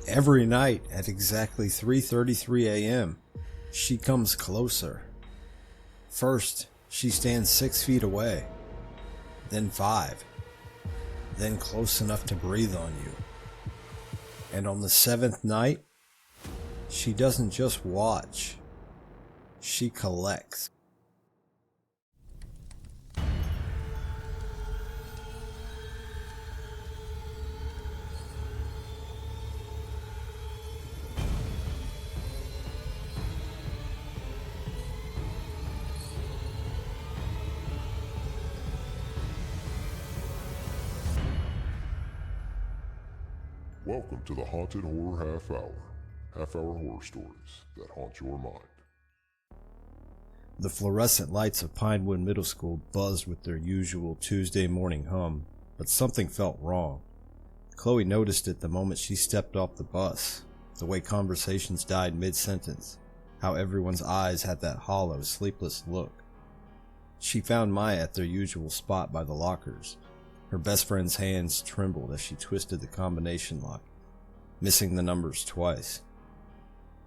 Every night at exactly 3:33 a.m., she comes closer. First, she stands 6 feet away, then 5, then close enough to breathe on you. And on the 7th night, she doesn't just watch, she collects. Welcome to the Haunted Horror Half-Hour horror stories that haunt your mind. The fluorescent lights of Pinewood Middle School buzzed with their usual Tuesday morning hum, but something felt wrong. Chloe noticed it the moment she stepped off the bus, the way conversations died mid-sentence, how everyone's eyes had that hollow, sleepless look. She found Maya at their usual spot by the lockers. Her best friend's hands trembled as she twisted the combination lock, missing the numbers twice.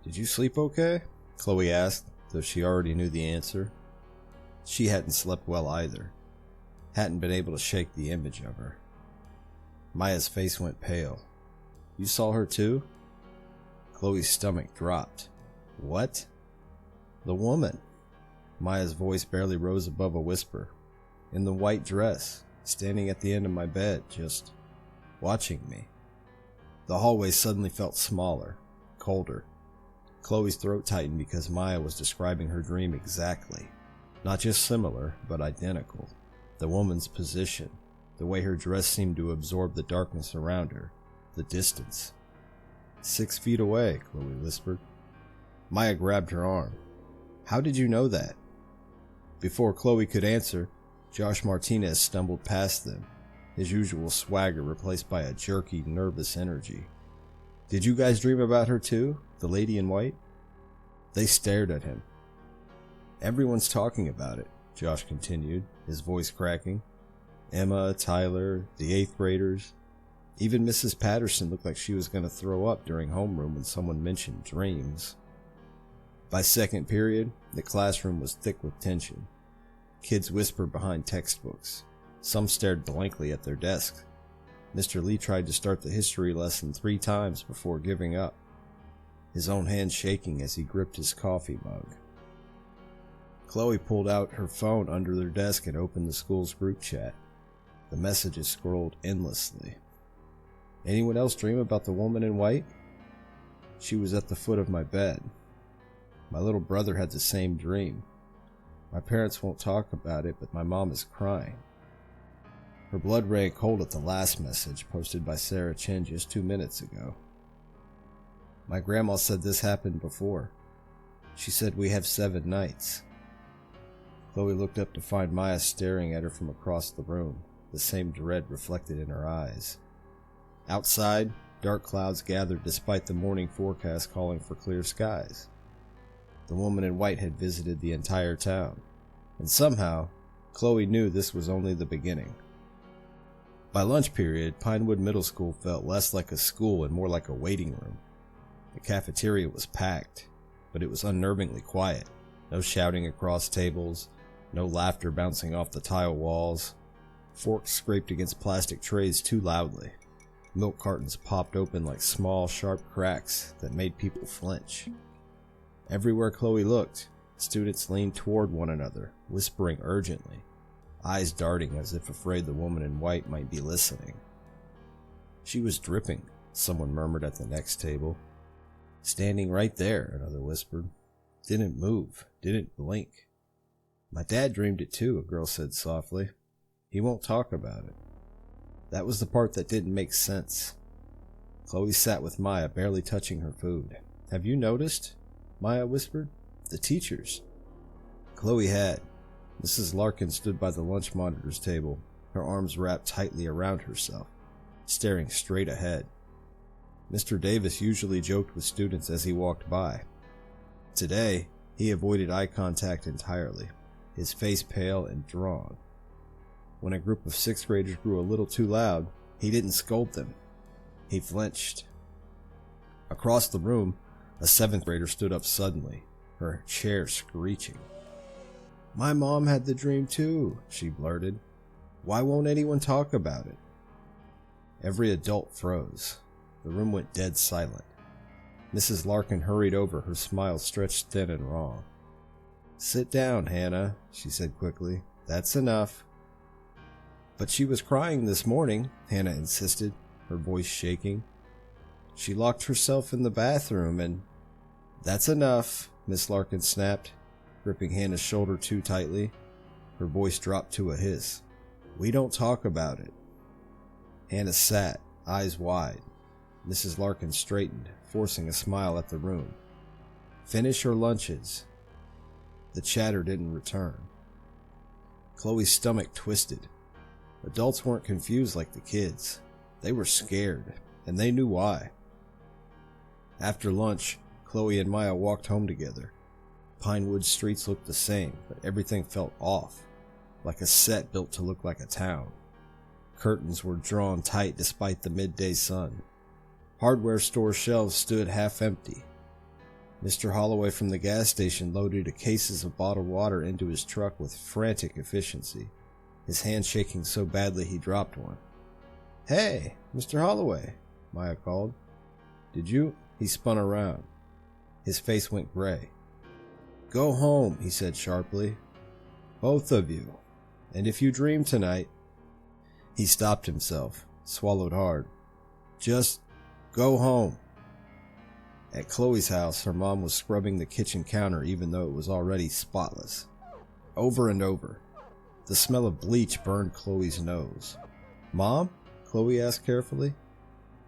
"Did you sleep okay?" Chloe asked, though she already knew the answer. She hadn't slept well either, hadn't been able to shake the image of her. Maya's face went pale. "You saw her too?" Chloe's stomach dropped. "What?" "The woman." Maya's voice barely rose above a whisper. "In the white dress. Standing at the end of my bed, just watching me." The hallway suddenly felt smaller, colder. Chloe's throat tightened because Maya was describing her dream exactly. Not just similar, but identical. The woman's position, the way her dress seemed to absorb the darkness around her, the distance. 6 feet away, Chloe whispered. Maya grabbed her arm. "How did you know that?" Before Chloe could answer, Josh Martinez stumbled past them, his usual swagger replaced by a jerky, nervous energy. "Did you guys dream about her too, the lady in white?" They stared at him. "Everyone's talking about it," Josh continued, his voice cracking. "Emma, Tyler, the 8th graders. Even Mrs. Patterson looked like she was going to throw up during homeroom when someone mentioned dreams." By second period, the classroom was thick with tension. Kids whispered behind textbooks. Some stared blankly at their desks. Mr. Lee tried to start the history lesson 3 times before giving up, his own hand shaking as he gripped his coffee mug. Chloe pulled out her phone under their desk and opened the school's group chat. The messages scrolled endlessly. "Anyone else dream about the woman in white?" "She was at the foot of my bed. My little brother had the same dream. My parents won't talk about it, but my mom is crying." Her blood ran cold at the last message posted by Sarah Chen just 2 minutes ago. "My grandma said this happened before. She said we have 7 nights. Chloe looked up to find Maya staring at her from across the room, the same dread reflected in her eyes. Outside, dark clouds gathered despite the morning forecast calling for clear skies. The woman in white had visited the entire town, and somehow, Chloe knew this was only the beginning. By lunch period, Pinewood Middle School felt less like a school and more like a waiting room. The cafeteria was packed, but it was unnervingly quiet. No shouting across tables, no laughter bouncing off the tile walls. Forks scraped against plastic trays too loudly. Milk cartons popped open like small, sharp cracks that made people flinch. Everywhere Chloe looked, students leaned toward one another, whispering urgently, eyes darting as if afraid the woman in white might be listening. "She was dripping," someone murmured at the next table. "Standing right there," another whispered. "Didn't move, didn't blink." "My dad dreamed it too," a girl said softly. "He won't talk about it." That was the part that didn't make sense. Chloe sat with Maya, barely touching her food. "Have you noticed?" Maya whispered. "The teachers." Chloe had. Mrs. Larkin stood by the lunch monitor's table, her arms wrapped tightly around herself, staring straight ahead. Mr. Davis usually joked with students as he walked by. Today, he avoided eye contact entirely, his face pale and drawn. When a group of 6th graders grew a little too loud, he didn't scold them. He flinched. Across the room, a 7th grader stood up suddenly, her chair screeching. "My mom had the dream too," she blurted. "Why won't anyone talk about it?" Every adult froze. The room went dead silent. Mrs. Larkin hurried over, her smile stretched thin and raw. "Sit down, Hannah," she said quickly. "That's enough." "But she was crying this morning," Hannah insisted, her voice shaking. "She locked herself in the bathroom and—" "That's enough," Miss Larkin snapped, gripping Hannah's shoulder too tightly. Her voice dropped to a hiss. "We don't talk about it." Hannah sat, eyes wide. Mrs. Larkin straightened, forcing a smile at the room. "Finish your lunches." The chatter didn't return. Chloe's stomach twisted. Adults weren't confused like the kids. They were scared, and they knew why. After lunch, Chloe and Maya walked home together. Pinewood streets looked the same, but everything felt off, like a set built to look like a town. Curtains were drawn tight despite the midday sun. Hardware store shelves stood half empty. Mr. Holloway from the gas station loaded cases of bottled water into his truck with frantic efficiency, his hand shaking so badly he dropped one. "Hey, Mr. Holloway," Maya called. "Did you—" He spun around. His face went gray. "Go home," he said sharply. "Both of you. And if you dream tonight—" He stopped himself, swallowed hard. "Just go home." At Chloe's house, her mom was scrubbing the kitchen counter even though it was already spotless. Over and over. The smell of bleach burned Chloe's nose. "Mom?" Chloe asked carefully.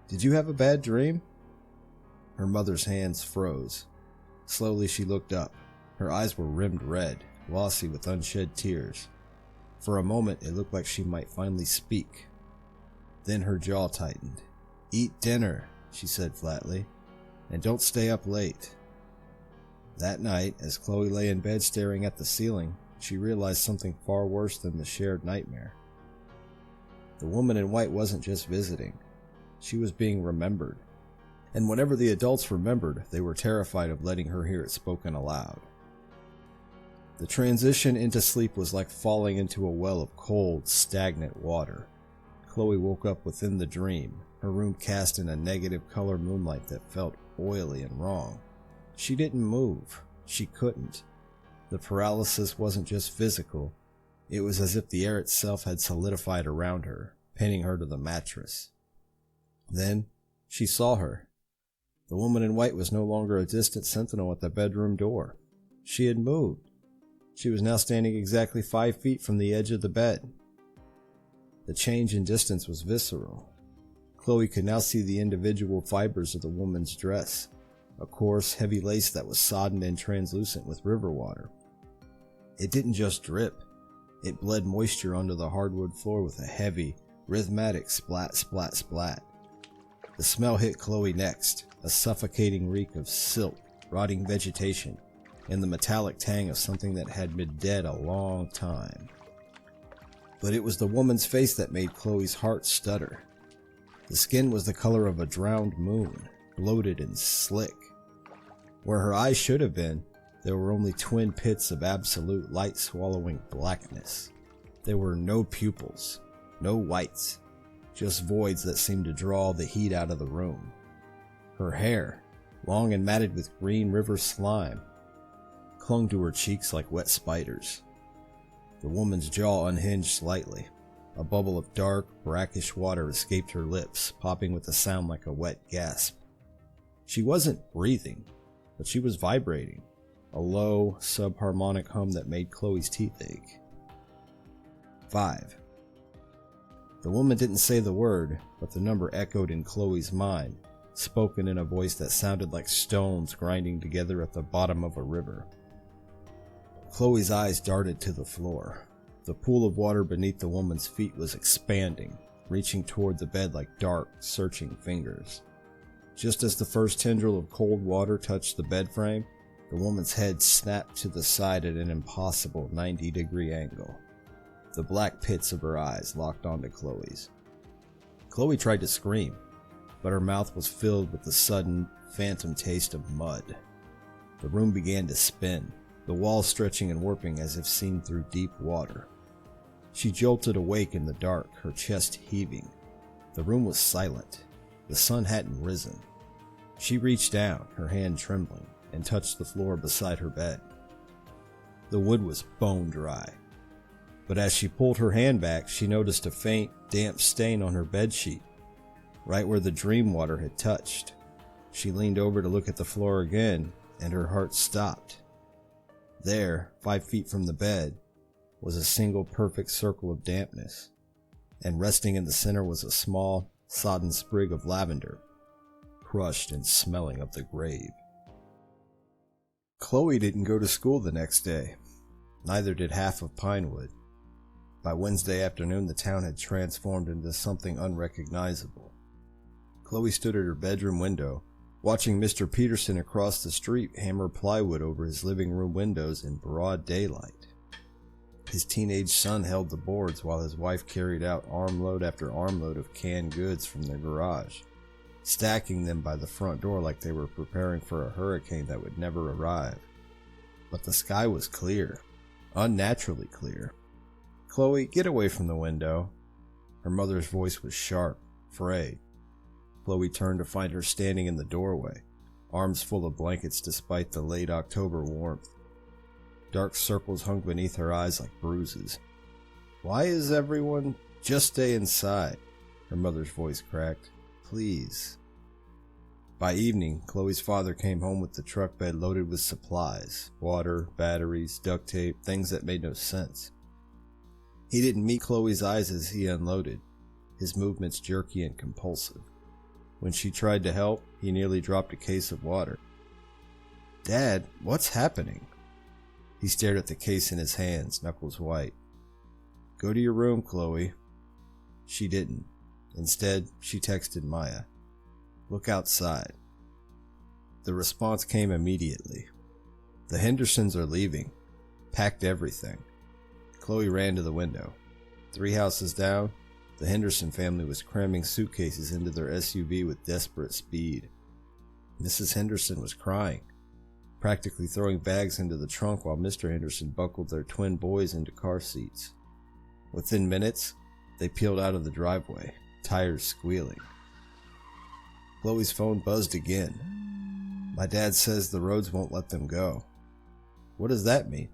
"Did you have a bad dream?" Her mother's hands froze. Slowly she looked up. Her eyes were rimmed red, glossy with unshed tears. For a moment it looked like she might finally speak. Then her jaw tightened. "Eat dinner," she said flatly, "and don't stay up late." That night, as Chloe lay in bed staring at the ceiling, she realized something far worse than the shared nightmare. The woman in white wasn't just visiting. She was being remembered. And whenever the adults remembered, they were terrified of letting her hear it spoken aloud. The transition into sleep was like falling into a well of cold, stagnant water. Chloe woke up within the dream, her room cast in a negative color moonlight that felt oily and wrong. She didn't move. She couldn't. The paralysis wasn't just physical. It was as if the air itself had solidified around her, pinning her to the mattress. Then she saw her. The woman in white was no longer a distant sentinel at the bedroom door. She had moved. She was now standing exactly 5 feet from the edge of the bed. The change in distance was visceral. Chloe could now see the individual fibers of the woman's dress, a coarse, heavy lace that was sodden and translucent with river water. It didn't just drip. It bled moisture onto the hardwood floor with a heavy, rhythmic splat, splat, splat. The smell hit Chloe next, a suffocating reek of silt, rotting vegetation, and the metallic tang of something that had been dead a long time. But it was the woman's face that made Chloe's heart stutter. The skin was the color of a drowned moon, bloated and slick. Where her eyes should have been, there were only twin pits of absolute light-swallowing blackness. There were no pupils, no whites, just voids that seemed to draw the heat out of the room. Her hair, long and matted with green river slime, clung to her cheeks like wet spiders. The woman's jaw unhinged slightly. A bubble of dark, brackish water escaped her lips, popping with a sound like a wet gasp. She wasn't breathing, but she was vibrating, a low, subharmonic hum that made Chloe's teeth ache. 5. The woman didn't say the word, but the number echoed in Chloe's mind, spoken in a voice that sounded like stones grinding together at the bottom of a river. Chloe's eyes darted to the floor. The pool of water beneath the woman's feet was expanding, reaching toward the bed like dark, searching fingers. Just as the first tendril of cold water touched the bed frame, the woman's head snapped to the side at an impossible 90-degree angle. The black pits of her eyes locked onto Chloe's. Chloe tried to scream, but her mouth was filled with the sudden, phantom taste of mud. The room began to spin, the walls stretching and warping as if seen through deep water. She jolted awake in the dark, her chest heaving. The room was silent. The sun hadn't risen. She reached down, her hand trembling, and touched the floor beside her bed. The wood was bone dry. But as she pulled her hand back, she noticed a faint, damp stain on her bedsheet, right where the dream water had touched. She leaned over to look at the floor again, and her heart stopped. There, 5 feet from the bed, was a single perfect circle of dampness, and resting in the center was a small, sodden sprig of lavender, crushed and smelling of the grave. Chloe didn't go to school the next day. Neither did half of Pinewood. By Wednesday afternoon, the town had transformed into something unrecognizable. Chloe stood at her bedroom window, watching Mr. Peterson across the street hammer plywood over his living room windows in broad daylight. His teenage son held the boards while his wife carried out armload after armload of canned goods from their garage, stacking them by the front door like they were preparing for a hurricane that would never arrive. But the sky was clear, unnaturally clear. "Chloe, get away from the window." Her mother's voice was sharp, frayed. Chloe turned to find her standing in the doorway, arms full of blankets despite the late October warmth. Dark circles hung beneath her eyes like bruises. "Why is everyone—" "Just stay inside," her mother's voice cracked. "Please." By evening, Chloe's father came home with the truck bed loaded with supplies, water, batteries, duct tape, things that made no sense. He didn't meet Chloe's eyes as he unloaded, his movements jerky and compulsive. When she tried to help, he nearly dropped a case of water. "Dad, what's happening?" He stared at the case in his hands, knuckles white. "Go to your room, Chloe." She didn't. Instead, she texted Maya, "Look outside." The response came immediately. "The Hendersons are leaving. Packed everything." Chloe ran to the window. 3 houses down, the Henderson family was cramming suitcases into their SUV with desperate speed. Mrs. Henderson was crying, practically throwing bags into the trunk while Mr. Henderson buckled their twin boys into car seats. Within minutes, they peeled out of the driveway, tires squealing. Chloe's phone buzzed again. "My dad says the roads won't let them go." "What does that mean?"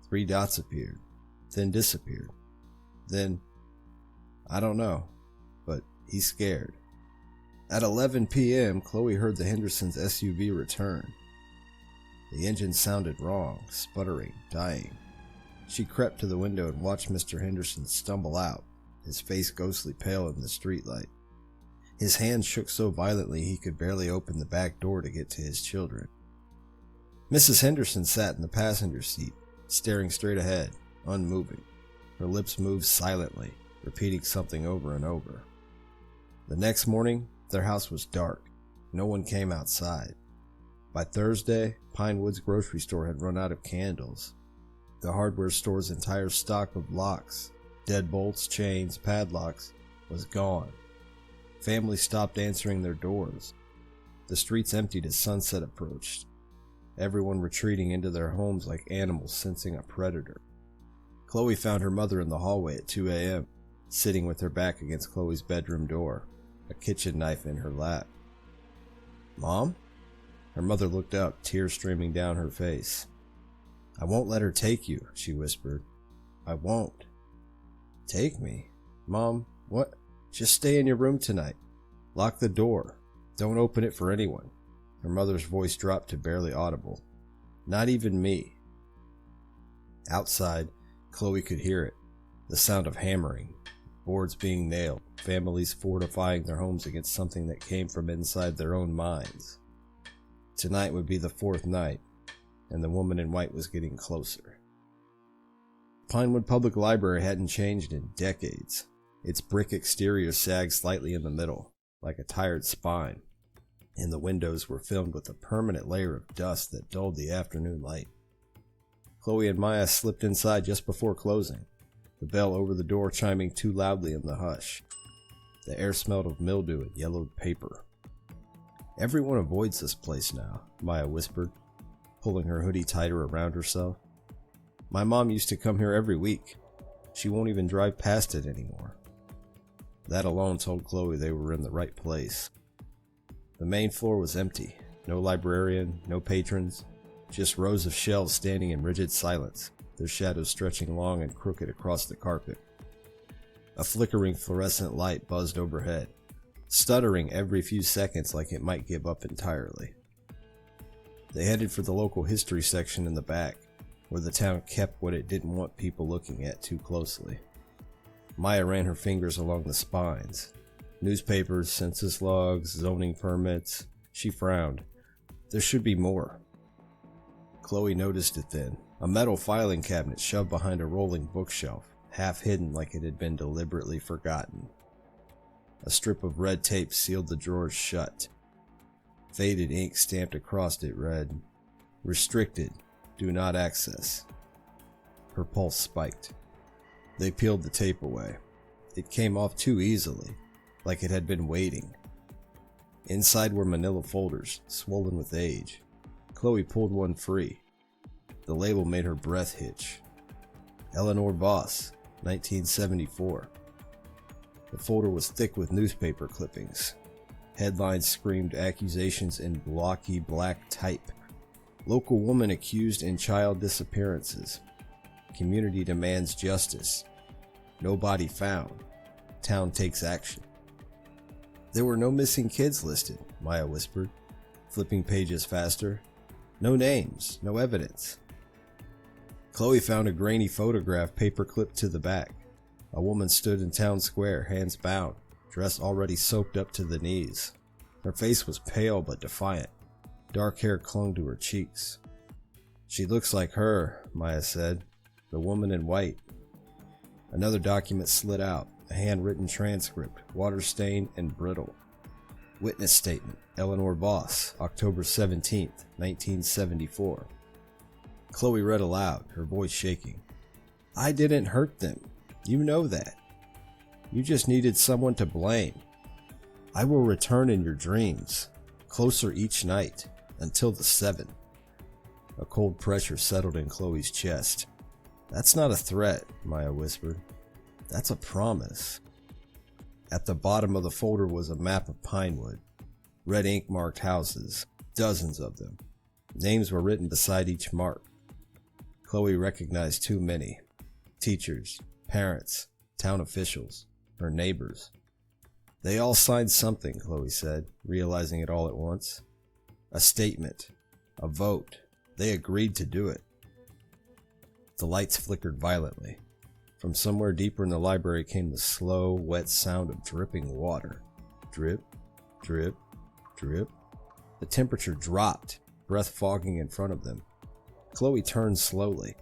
3 dots appeared, then disappeared. Then, "I don't know, but he's scared." At 11 p.m., Chloe heard the Hendersons' SUV return. The engine sounded wrong, sputtering, dying. She crept to the window and watched Mr. Henderson stumble out, his face ghostly pale in the streetlight. His hands shook so violently he could barely open the back door to get to his children. Mrs. Henderson sat in the passenger seat, staring straight ahead, unmoving. Her lips moved silently, repeating something over and over. The next morning, their house was dark. No one came outside. By Thursday, Pinewood's grocery store had run out of candles. The hardware store's entire stock of locks, deadbolts, chains, padlocks, was gone. Families stopped answering their doors. The streets emptied as sunset approached, everyone retreating into their homes like animals sensing a predator. Chloe found her mother in the hallway at 2 a.m., sitting with her back against Chloe's bedroom door, a kitchen knife in her lap. "Mom?" Her mother looked up, tears streaming down her face. "I won't let her take you," she whispered. "I won't." "Take me? Mom, what? Just stay in your room tonight. Lock the door. Don't open it for anyone." Her mother's voice dropped to barely audible. "Not even me." Outside, Chloe could hear it. The sound of hammering, boards being nailed, families fortifying their homes against something that came from inside their own minds. Tonight would be the 4th night, and the woman in white was getting closer. Pinewood Public Library hadn't changed in decades. Its brick exterior sagged slightly in the middle, like a tired spine, and the windows were filmed with a permanent layer of dust that dulled the afternoon light. Chloe and Maya slipped inside just before closing, the bell over the door chiming too loudly in the hush. The air smelled of mildew and yellowed paper. Everyone avoids this place now, Maya whispered, pulling her hoodie tighter around herself. My mom used to come here every week. She won't even drive past it anymore. That alone told Chloe they were in the right place. The main floor was empty. No librarian, no patrons, just rows of shelves standing in rigid silence, their shadows stretching long and crooked across the carpet. A flickering fluorescent light buzzed overhead, stuttering every few seconds like it might give up entirely. They headed for the local history section in the back, where the town kept what it didn't want people looking at too closely. Maya ran her fingers along the spines. Newspapers, census logs, zoning permits. She frowned. There should be more. Chloe noticed it then. A metal filing cabinet shoved behind a rolling bookshelf, half hidden like it had been deliberately forgotten. A strip of red tape sealed the drawers shut. Faded ink stamped across it read, "Restricted. Do not access." Her pulse spiked. They peeled the tape away. It came off too easily, like it had been waiting. Inside were manila folders, swollen with age. Chloe pulled one free. The label made her breath hitch. Eleanor Voss, 1974. The folder was thick with newspaper clippings. Headlines screamed accusations in blocky black type. Local woman accused in child disappearances. Community demands justice. Nobody found. Town takes action. There were no missing kids listed, Maya whispered, flipping pages faster. No names, no evidence. Chloe found a grainy photograph paper-clipped to the back. A woman stood in town square, hands bound, dress already soaked up to the knees. Her face was pale but defiant. Dark hair clung to her cheeks. She looks like her, Maya said, the woman in white. Another document slid out, a handwritten transcript, water-stained and brittle. Witness statement, Eleanor Voss, October 17th, 1974. Chloe read aloud, her voice shaking. I didn't hurt them. You know that. You just needed someone to blame. I will return in your dreams, closer each night, until the 7. A cold pressure settled in Chloe's chest. That's not a threat, Maya whispered. That's a promise. At the bottom of the folder was a map of Pinewood. Red ink marked houses, dozens of them. Names were written beside each mark. Chloe recognized too many. Teachers, parents, town officials, her neighbors. They all signed something, Chloe said, realizing it all at once. A statement, a vote. They agreed to do it. The lights flickered violently. From somewhere deeper in the library came the slow, wet sound of dripping water. Drip, drip, drip. The temperature dropped, breath fogging in front of them. Chloe turned slowly.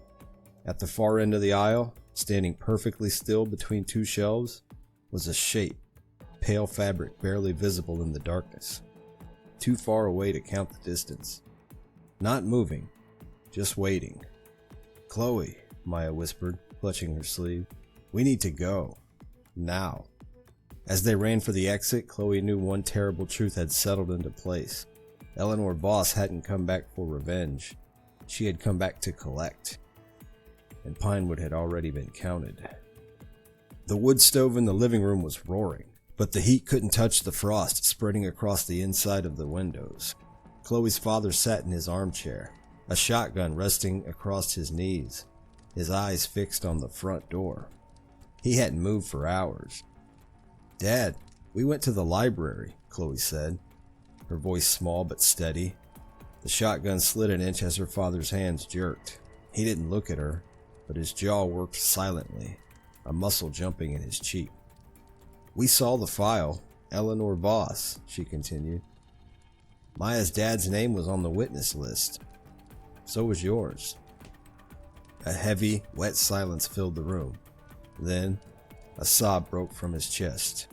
At the far end of the aisle, standing perfectly still between two shelves, was a shape, pale fabric barely visible in the darkness. Too far away to count the distance. Not moving, just waiting. Chloe, Maya whispered, clutching her sleeve. We need to go. Now. As they ran for the exit, Chloe knew one terrible truth had settled into place. Eleanor Voss hadn't come back for revenge. She had come back to collect. And Pinewood had already been counted. The wood stove in the living room was roaring, but the heat couldn't touch the frost spreading across the inside of the windows. Chloe's father sat in his armchair, a shotgun resting across his knees, his eyes fixed on the front door. He hadn't moved for hours. Dad, we went to the library, Chloe said, her voice small but steady. The shotgun slid an inch as her father's hands jerked. He didn't look at her, but his jaw worked silently, a muscle jumping in his cheek. We saw the file, Eleanor Voss, she continued. Maya's dad's name was on the witness list. So was yours. A heavy, wet silence filled the room. Then, a sob broke from his chest.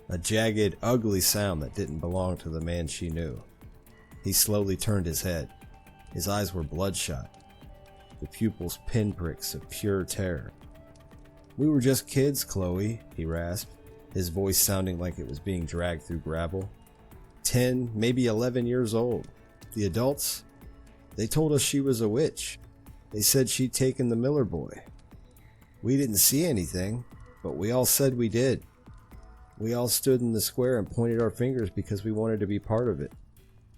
A jagged, ugly sound that didn't belong to the man she knew. He slowly turned his head. His eyes were bloodshot, the pupils pinpricks of pure terror. We were just kids, Chloe, he rasped, his voice sounding like it was being dragged through gravel. 10, maybe 11 years old. The adults, they told us she was a witch. They said she'd taken the Miller boy. We didn't see anything, but we all said we did. We all stood in the square and pointed our fingers because we wanted to be part of it.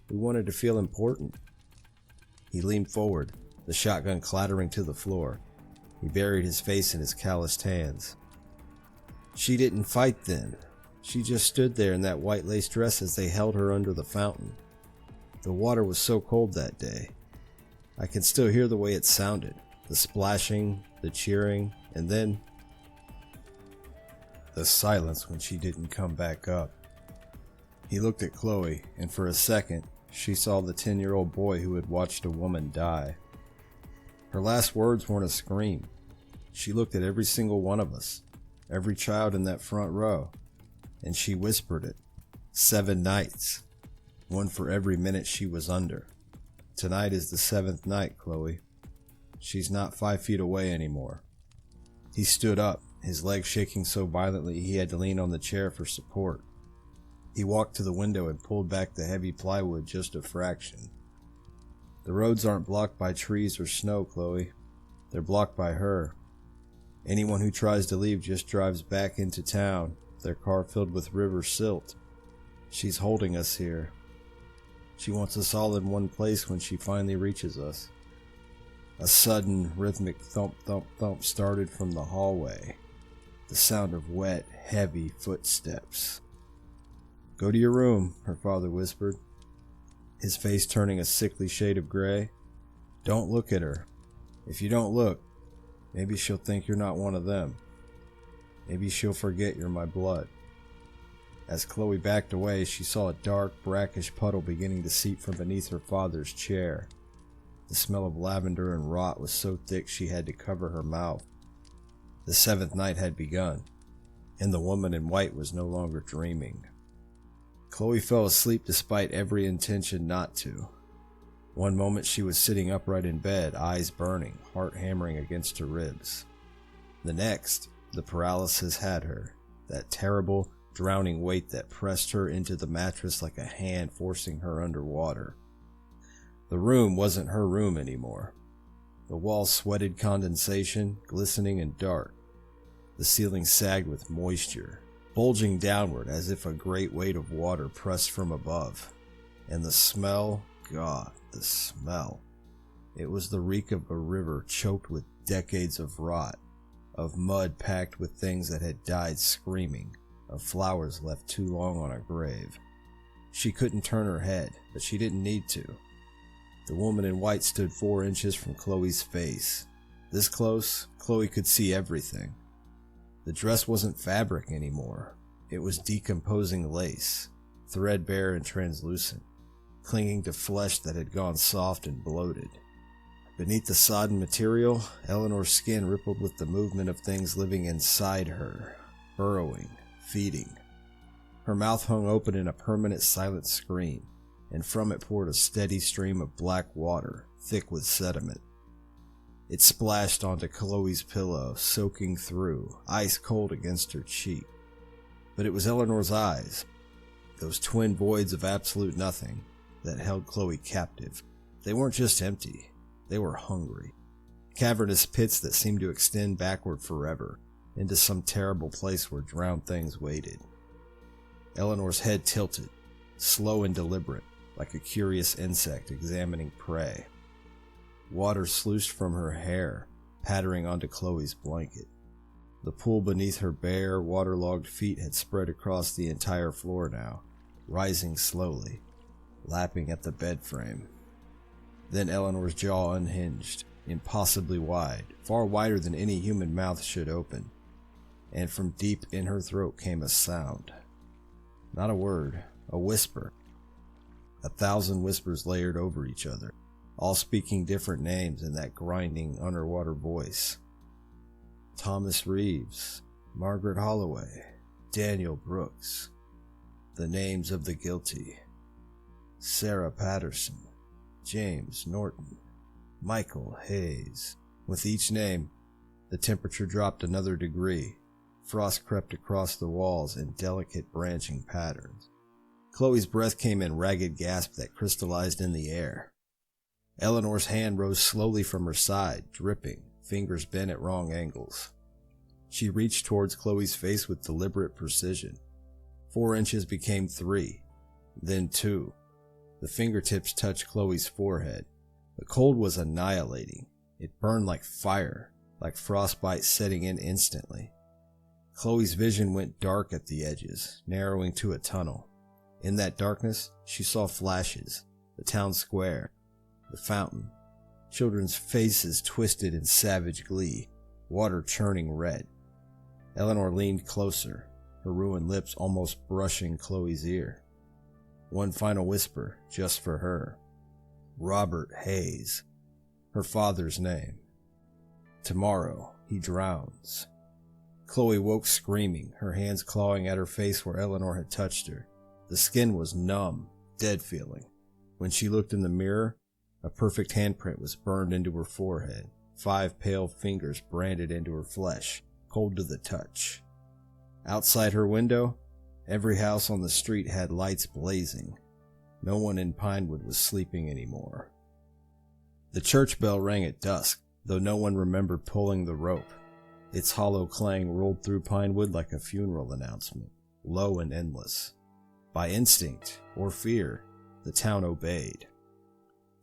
We wanted to feel important. He leaned forward, the shotgun clattering to the floor. He buried his face in his calloused hands. She didn't fight then. She just stood there in that white lace dress as they held her under the fountain. The water was so cold that day. I can still hear the way it sounded, the splashing, the cheering, and then the silence when she didn't come back up. He looked at Chloe, and for a second, she saw the 10-year-old boy who had watched a woman die. Her last words weren't a scream. She looked at every single one of us, every child in that front row, and she whispered it. 7 nights. One for every minute she was under. Tonight is the 7th night, Chloe. She's not 5 feet away anymore. He stood up, his legs shaking so violently he had to lean on the chair for support. He walked to the window and pulled back the heavy plywood just a fraction. The roads aren't blocked by trees or snow, Chloe. They're blocked by her. Anyone who tries to leave just drives back into town, their car filled with river silt. She's holding us here. She wants us all in one place when she finally reaches us. A sudden, rhythmic thump, thump, thump started from the hallway. The sound of wet, heavy footsteps. "Go to your room," her father whispered, his face turning a sickly shade of gray. "Don't look at her. If you don't look, maybe she'll think you're not one of them. Maybe she'll forget you're my blood." As Chloe backed away, she saw a dark, brackish puddle beginning to seep from beneath her father's chair. The smell of lavender and rot was so thick she had to cover her mouth. The 7th night had begun, and the woman in white was no longer dreaming. Chloe fell asleep despite every intention not to. One moment she was sitting upright in bed, eyes burning, heart hammering against her ribs. The next, the paralysis had her, that terrible, drowning weight that pressed her into the mattress like a hand forcing her underwater. The room wasn't her room anymore. The walls sweated condensation, glistening and dark. The ceiling sagged with moisture, bulging downward as if a great weight of water pressed from above. And the smell, God, the smell. It was the reek of a river choked with decades of rot, of mud packed with things that had died screaming, of flowers left too long on a grave. She couldn't turn her head, but she didn't need to. The woman in white stood 4 inches from Chloe's face. This close, Chloe could see everything. The dress wasn't fabric anymore. It was decomposing lace, threadbare and translucent, clinging to flesh that had gone soft and bloated. Beneath the sodden material, Eleanor's skin rippled with the movement of things living inside her, burrowing, feeding. Her mouth hung open in a permanent silent scream, and from it poured a steady stream of black water, thick with sediment. It splashed onto Chloe's pillow, soaking through, ice cold against her cheek. But it was Eleanor's eyes, those twin voids of absolute nothing, that held Chloe captive. They weren't just empty, they were hungry. Cavernous pits that seemed to extend backward forever, into some terrible place where drowned things waited. Eleanor's head tilted, slow and deliberate, like a curious insect examining prey. Water sluiced from her hair, pattering onto Chloe's blanket. The pool beneath her bare, waterlogged feet had spread across the entire floor now, rising slowly, lapping at the bed frame. Then Eleanor's jaw unhinged, impossibly wide, far wider than any human mouth should open, and from deep in her throat came a sound. Not a word, a whisper. 1,000 whispers layered over each other, all speaking different names in that grinding underwater voice. Thomas Reeves, Margaret Holloway, Daniel Brooks. The names of the guilty. Sarah Patterson, James Norton, Michael Hayes. With each name, the temperature dropped another degree. Frost crept across the walls in delicate branching patterns. Chloe's breath came in ragged gasps that crystallized in the air. Eleanor's hand rose slowly from her side, dripping, fingers bent at wrong angles. She reached towards Chloe's face with deliberate precision. 4 inches became 3, then 2. The fingertips touched Chloe's forehead. The cold was annihilating. It burned like fire, like frostbite setting in instantly. Chloe's vision went dark at the edges, narrowing to a tunnel. In that darkness, she saw flashes, the town square, the fountain, children's faces twisted in savage glee, water churning red. Eleanor leaned closer, her ruined lips almost brushing Chloe's ear. One final whisper, just for her. Robert Hayes, her father's name. Tomorrow, he drowns. Chloe woke screaming, her hands clawing at her face where Eleanor had touched her. The skin was numb, dead feeling. When she looked in the mirror, a perfect handprint was burned into her forehead, 5 pale fingers branded into her flesh, cold to the touch. Outside her window, every house on the street had lights blazing. No one in Pinewood was sleeping anymore. The church bell rang at dusk, though no one remembered pulling the rope. Its hollow clang rolled through Pinewood like a funeral announcement, low and endless. By instinct, or fear, the town obeyed.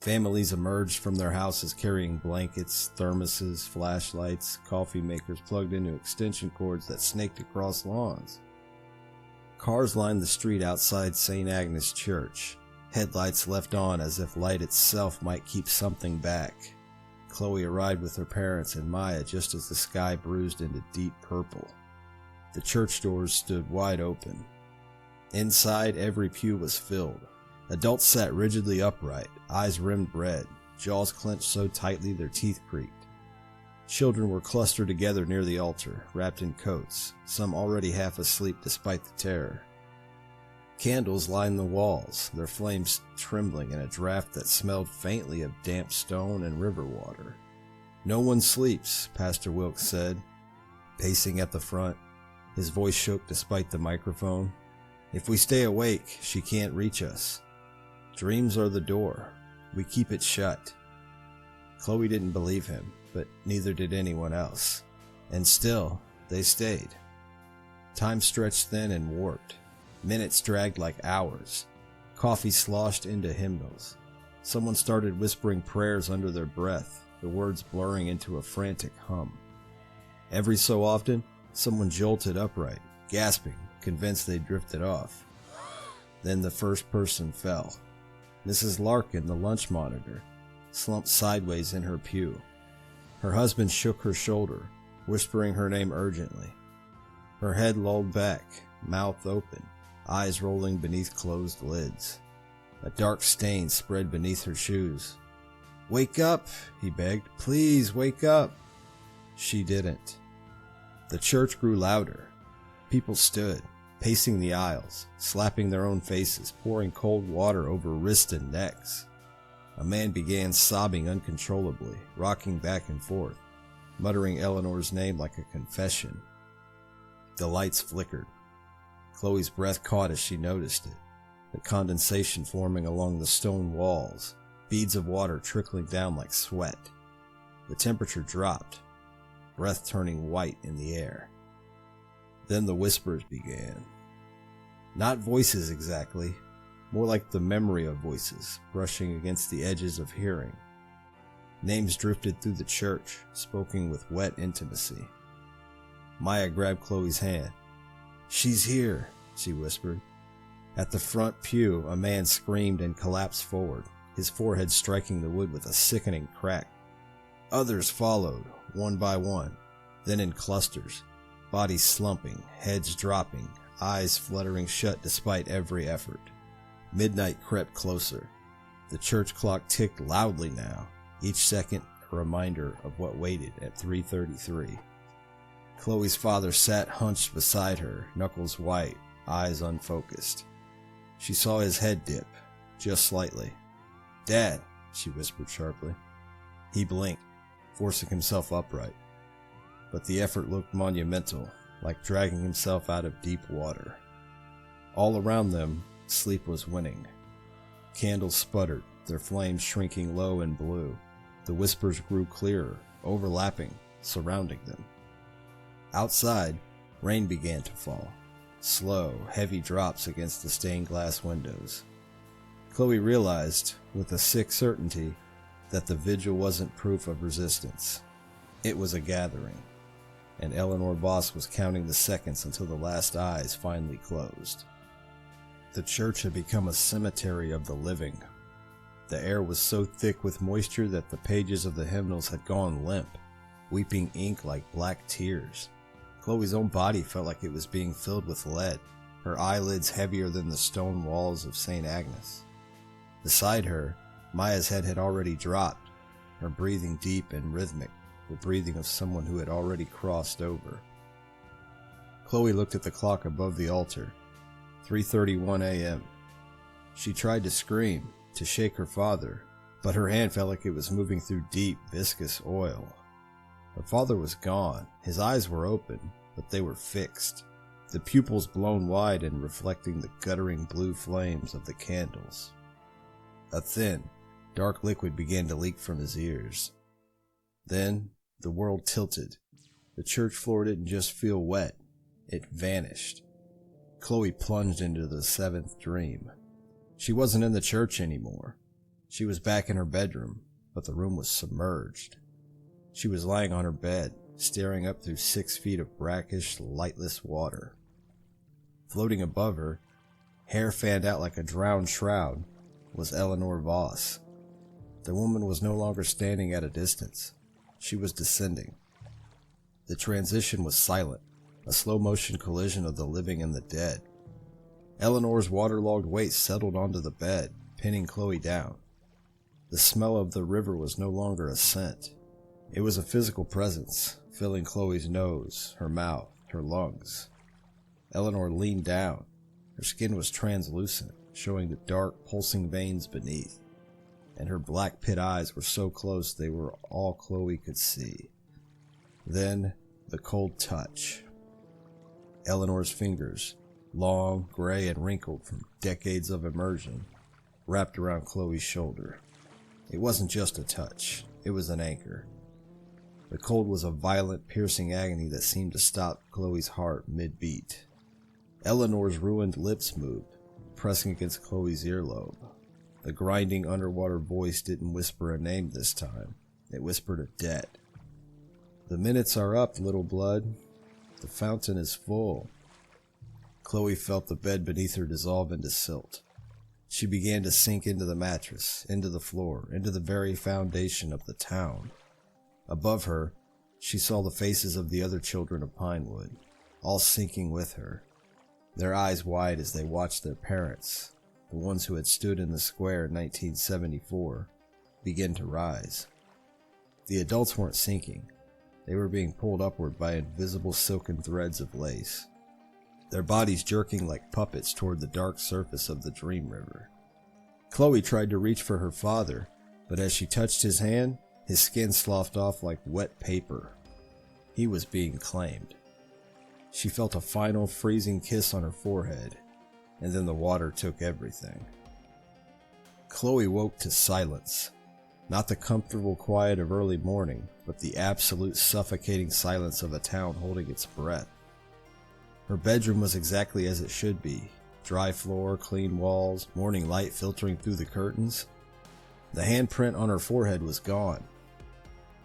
Families emerged from their houses carrying blankets, thermoses, flashlights, coffee makers plugged into extension cords that snaked across lawns. Cars lined the street outside St. Agnes Church, headlights left on as if light itself might keep something back. Chloe arrived with her parents and Maya just as the sky bruised into deep purple. The church doors stood wide open. Inside, every pew was filled. Adults sat rigidly upright, eyes rimmed red, jaws clenched so tightly their teeth creaked. Children were clustered together near the altar, wrapped in coats, some already half asleep despite the terror. Candles lined the walls, their flames trembling in a draft that smelled faintly of damp stone and river water. "No one sleeps," Pastor Wilkes said, pacing at the front. His voice shook despite the microphone. "If we stay awake, she can't reach us. Dreams are the door. We keep it shut." Chloe didn't believe him, but neither did anyone else. And still, they stayed. Time stretched thin and warped. Minutes dragged like hours. Coffee sloshed into hymnals. Someone started whispering prayers under their breath, the words blurring into a frantic hum. Every so often, someone jolted upright, gasping, convinced they'd drifted off. Then the first person fell. Mrs. Larkin, the lunch monitor, slumped sideways in her pew. Her husband shook her shoulder, whispering her name urgently. Her head lolled back, mouth open, eyes rolling beneath closed lids. A dark stain spread beneath her shoes. "Wake up," he begged. "Please wake up." She didn't. The church grew louder. People stood, pacing the aisles, slapping their own faces, pouring cold water over wrists and necks. A man began sobbing uncontrollably, rocking back and forth, muttering Eleanor's name like a confession. The lights flickered. Chloe's breath caught as she noticed it, the condensation forming along the stone walls, beads of water trickling down like sweat. The temperature dropped, breath turning white in the air. Then the whispers began. Not voices exactly, more like the memory of voices brushing against the edges of hearing. Names drifted through the church, spoken with wet intimacy. Maya grabbed Chloe's hand. "She's here," she whispered. At the front pew, a man screamed and collapsed forward, his forehead striking the wood with a sickening crack. Others followed, one by one, then in clusters, bodies slumping, heads dropping, eyes fluttering shut despite every effort. Midnight crept closer. The church clock ticked loudly now, each second a reminder of what waited at 3:33. Chloe's father sat hunched beside her, knuckles white, eyes unfocused. She saw his head dip, just slightly. "Dad," she whispered sharply. He blinked, forcing himself upright. But the effort looked monumental, like dragging himself out of deep water. All around them, Sleep was winning. Candles sputtered, their flames shrinking low and blue. The whispers grew clearer, overlapping, surrounding them. Outside, rain began to fall. Slow, heavy drops against the stained glass windows. Chloe realized, with a sick certainty, that the vigil wasn't proof of resistance. It was a gathering, and Eleanor Voss was counting the seconds until the last eyes finally closed. The church had become a cemetery of the living. The air was so thick with moisture that the pages of the hymnals had gone limp, weeping ink like black tears. Chloe's own body felt like it was being filled with lead, her eyelids heavier than the stone walls of St. Agnes. Beside her, Maya's head had already dropped, her breathing deep and rhythmic, the breathing of someone who had already crossed over. Chloe looked at the clock above the altar. 3:31 a.m. She tried to scream, to shake her father, but her hand felt like it was moving through deep, viscous oil. Her father was gone. His eyes were open, but they were fixed, the pupils blown wide and reflecting the guttering blue flames of the candles. A thin, dark liquid began to leak from his ears. Then, the world tilted. The church floor didn't just feel wet, it vanished. Chloe plunged into the seventh dream. She wasn't in the church anymore. She was back in her bedroom, but the room was submerged. She was lying on her bed, staring up through 6 feet of brackish, lightless water. Floating above her, hair fanned out like a drowned shroud, was Eleanor Voss. The woman was no longer standing at a distance. She was descending. The transition was silent, a slow-motion collision of the living and the dead. Eleanor's waterlogged weight settled onto the bed, pinning Chloe down. The smell of the river was no longer a scent. It was a physical presence, filling Chloe's nose, her mouth, her lungs. Eleanor leaned down. Her skin was translucent, showing the dark, pulsing veins beneath, and her black pit eyes were so close they were all Chloe could see. Then, the cold touch. Eleanor's fingers, long, gray, and wrinkled from decades of immersion, wrapped around Chloe's shoulder. It wasn't just a touch, it was an anchor. The cold was a violent, piercing agony that seemed to stop Chloe's heart mid-beat. Eleanor's ruined lips moved, pressing against Chloe's earlobe. The grinding underwater voice didn't whisper a name this time. It whispered a debt. "The minutes are up, little blood. The fountain is full." Chloe felt the bed beneath her dissolve into silt. She began to sink into the mattress, into the floor, into the very foundation of the town. Above her, she saw the faces of the other children of Pinewood, all sinking with her, their eyes wide as they watched their parents, the ones who had stood in the square in 1974, begin to rise. The adults weren't sinking. They were being pulled upward by invisible silken threads of lace, their bodies jerking like puppets toward the dark surface of the dream river. Chloe tried to reach for her father, but as she touched his hand, his skin sloughed off like wet paper. He was being claimed. She felt a final freezing kiss on her forehead, and then the water took everything. Chloe woke to silence. Not the comfortable quiet of early morning, but the absolute suffocating silence of a town holding its breath. Her bedroom was exactly as it should be. Dry floor, clean walls, morning light filtering through the curtains. The handprint on her forehead was gone.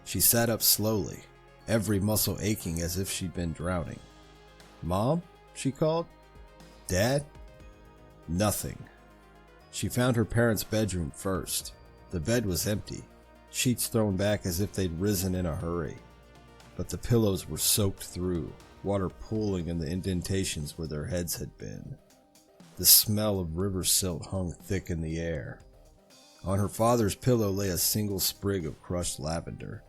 She sat up slowly, every muscle aching as if she'd been drowning. "Mom?" she called. "Dad?" Nothing. She found her parents' bedroom first. The bed was empty, sheets thrown back as if they'd risen in a hurry. But the pillows were soaked through, water pooling in the indentations where their heads had been. The smell of river silt hung thick in the air. On her father's pillow lay a single sprig of crushed lavender.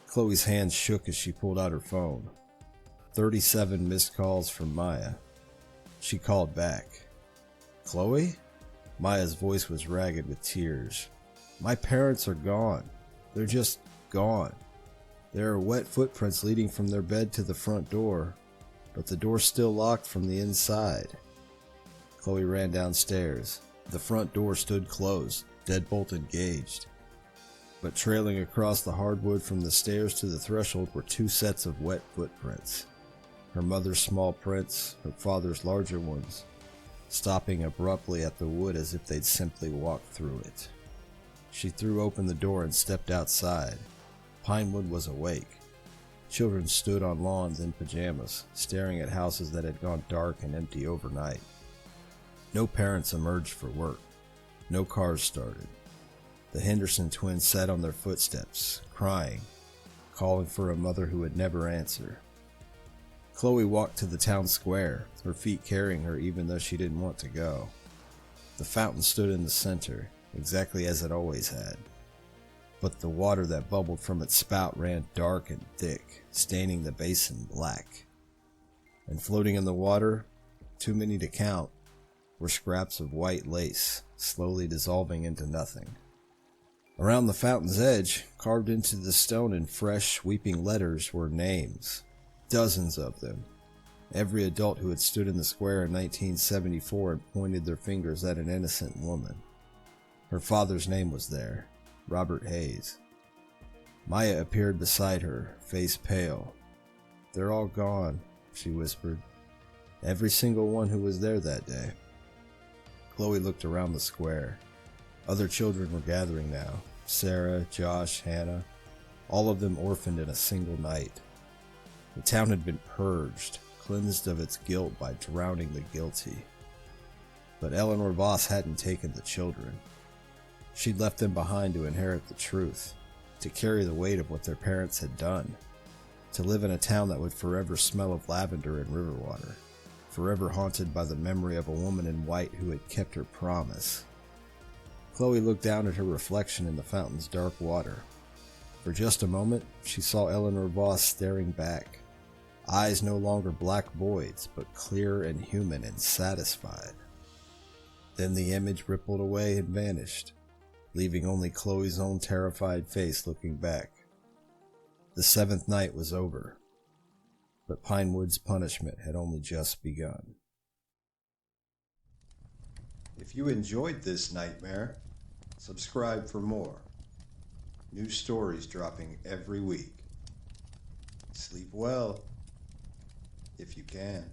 Chloe's hands shook as she pulled out her phone. 37 missed calls from Maya. She called back. "Chloe?" Maya's voice was ragged with tears. "My parents are gone. They're just gone. There are wet footprints leading from their bed to the front door, but the door's still locked from the inside." Chloe ran downstairs. The front door stood closed, deadbolt engaged. But trailing across the hardwood from the stairs to the threshold were two sets of wet footprints. Her mother's small prints, her father's larger ones, stopping abruptly at the wood as if they'd simply walked through it. She threw open the door and stepped outside. Pinewood was awake. Children stood on lawns in pajamas, staring at houses that had gone dark and empty overnight. No parents emerged for work. No cars started. The Henderson twins sat on their footsteps, crying, calling for a mother who would never answer. Chloe walked to the town square, her feet carrying her even though she didn't want to go. The fountain stood in the center, exactly as it always had. But the water that bubbled from its spout ran dark and thick, staining the basin black. And floating in the water, too many to count, were scraps of white lace, slowly dissolving into nothing. Around the fountain's edge, carved into the stone in fresh, weeping letters, were names. Dozens of them. Every adult who had stood in the square in 1974 and pointed their fingers at an innocent woman. Her father's name was there, Robert Hayes. Maya appeared beside her, face pale. "They're all gone," she whispered. "Every single one who was there that day." Chloe looked around the square. Other children were gathering now. Sarah, Josh, Hannah, all of them orphaned in a single night. The town had been purged, cleansed of its guilt by drowning the guilty. But Eleanor Voss hadn't taken the children. She'd left them behind to inherit the truth, to carry the weight of what their parents had done, to live in a town that would forever smell of lavender and river water, forever haunted by the memory of a woman in white who had kept her promise. Chloe looked down at her reflection in the fountain's dark water. For just a moment, she saw Eleanor Voss staring back, eyes no longer black voids, but clear and human and satisfied. Then the image rippled away and vanished, leaving only Chloe's own terrified face looking back. The seventh night was over, but Pinewood's punishment had only just begun. If you enjoyed this nightmare, subscribe for more. New stories dropping every week. Sleep well, if you can.